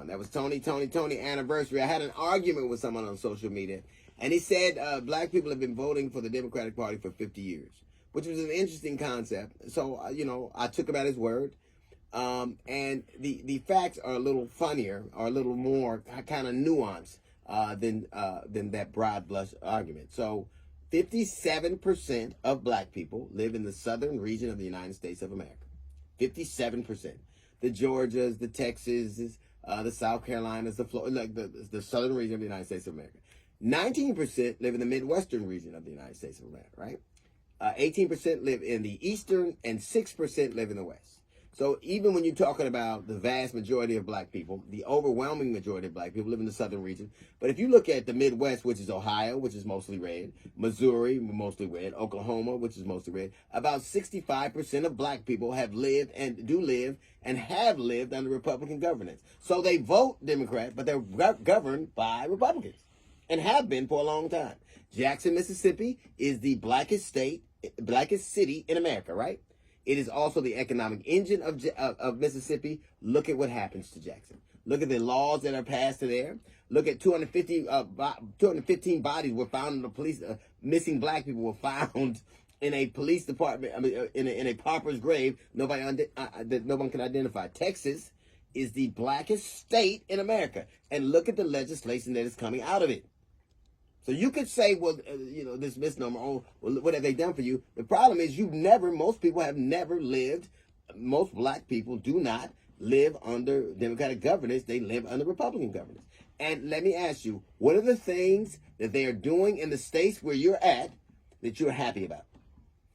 That was Tony anniversary. I had an argument with someone on social media, and he said black people have been voting for the Democratic Party for 50 years, which was an interesting concept. So, I took him at his word. And the facts are a little funnier, or a little more kind of nuanced than that broad brush argument. So 57% of black people live in the southern region of the United States of America. 57%. The Georgias, the Texas, the South Carolinas, the Florida, like the southern region of the United States of America. 19% live in the Midwestern region of the United States of America, right? 18% live in the eastern, and 6% live in the west. So even when you're talking about the vast majority of black people, the overwhelming majority of black people live in the southern region. But if you look at the Midwest, which is Ohio, which is mostly red, Missouri, mostly red, Oklahoma, which is mostly red, about 65% of black people have lived and do live and have lived under Republican governance. So they vote Democrat, but they're governed by Republicans and have been for a long time. Jackson, Mississippi is the blackest city in America, right? It is also the economic engine of Mississippi. Look at what happens to Jackson. Look at the laws that are passed there. Look at 215 bodies were found in the police. Missing black people were found in a police department. I mean, in a pauper's grave. That no one can identify. Texas is the blackest state in America, and look at the legislation that is coming out of it. So you could say, well, this misnomer, oh, well, what have they done for you? The problem is most people have never lived, most black people do not live under Democratic governance. They live under Republican governance. And let me ask you, what are the things that they are doing in the states where you're at that you're happy about?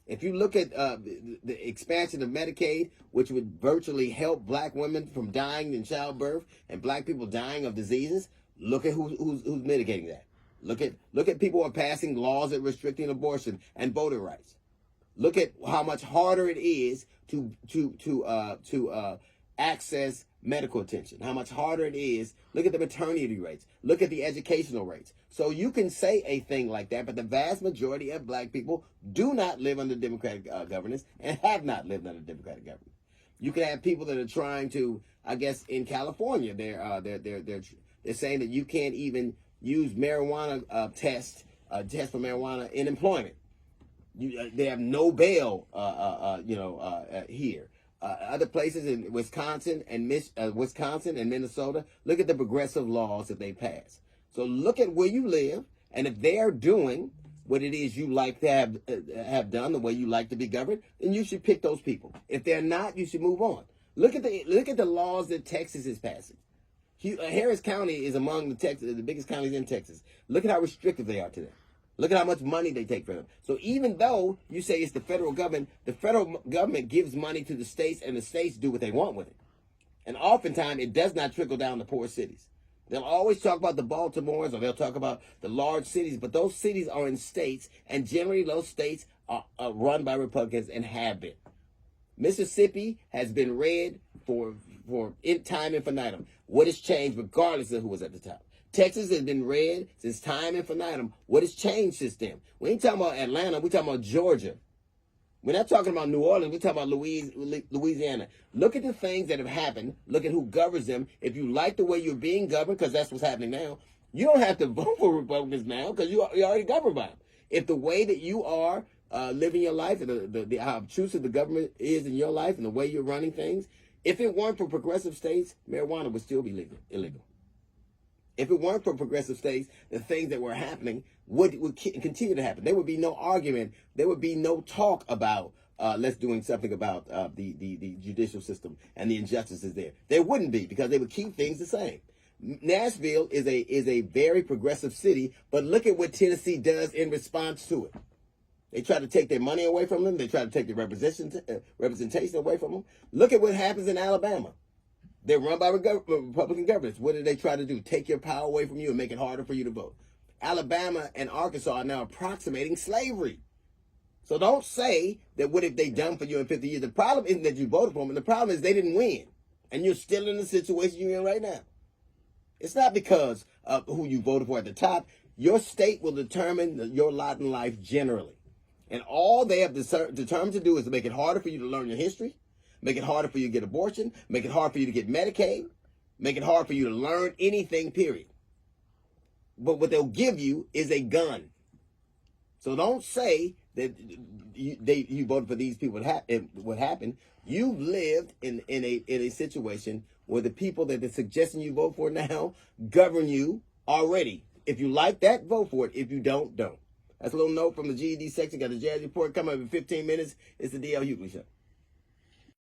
If you look at the expansion of Medicaid, which would virtually help black women from dying in childbirth and black people dying of diseases, look at who's mitigating that. Look at people who are passing laws that restricting abortion and voting rights. Look at how much harder it is to access medical attention. How much harder it is. Look at the maternity rates. Look at the educational rates. So you can say a thing like that, but the vast majority of black people do not live under Democratic governance and have not lived under Democratic governance. You can have people that are trying to, I guess, in California, they're saying that you can't even use marijuana test for marijuana in employment. They have no bail, here. Other places in Wisconsin and Minnesota, look at the progressive laws that they pass. So look at where you live, and if they are doing what it is you like to have done, the way you like to be governed, then you should pick those people. If they're not, you should move on. Look at the laws that Texas is passing. Harris County is among the biggest counties in Texas. Look at how restrictive they are to them. Look at how much money they take from them. So even though you say it's the federal government gives money to the states, and the states do what they want with it. And oftentimes it does not trickle down to poor cities. They'll always talk about the Baltimores, or they'll talk about the large cities, but those cities are in states, and generally those states are run by Republicans and have been. Mississippi has been red for time infinitum. What has changed regardless of who was at the top? Texas has been red since time infinitum. What has changed since then? We ain't talking about Atlanta. We're talking about Georgia. We're not talking about New Orleans. We're talking about Louisiana. Look at the things that have happened. Look at who governs them. If you like the way you're being governed, because that's what's happening now, you don't have to vote for Republicans now, because you're already governed by them. If the way that you are living your life, and how obtrusive the government is in your life and the way you're running things, if it weren't for progressive states, marijuana would still be illegal. If it weren't for progressive states, the things that were happening would continue to happen. There would be no argument. There would be no talk about let's doing something about the judicial system and the injustices there. There wouldn't be, because they would keep things the same. Nashville is a very progressive city, but look at what Tennessee does in response to it. They try to take their money away from them. They try to take their representation away from them. Look at what happens in Alabama. They're run by Republican governments. What do they try to do? Take your power away from you and make it harder for you to vote. Alabama and Arkansas are now approximating slavery. So don't say that what have they done for you in 50 years. The problem isn't that you voted for them. And the problem is they didn't win. And you're still in the situation you're in right now. It's not because of who you voted for at the top. Your state will determine your lot in life generally. And all they have determined to do is to make it harder for you to learn your history, make it harder for you to get abortion, make it hard for you to get Medicaid, make it hard for you to learn anything, period. But what they'll give you is a gun. So don't say that you voted for these people. What happened? You've lived in a situation where the people that they're suggesting you vote for now govern you already. If you like that, vote for it. If you don't, don't. That's a little note from the GED section. Got the Jazz Report coming up in 15 minutes. It's the D.L. Hughley Show.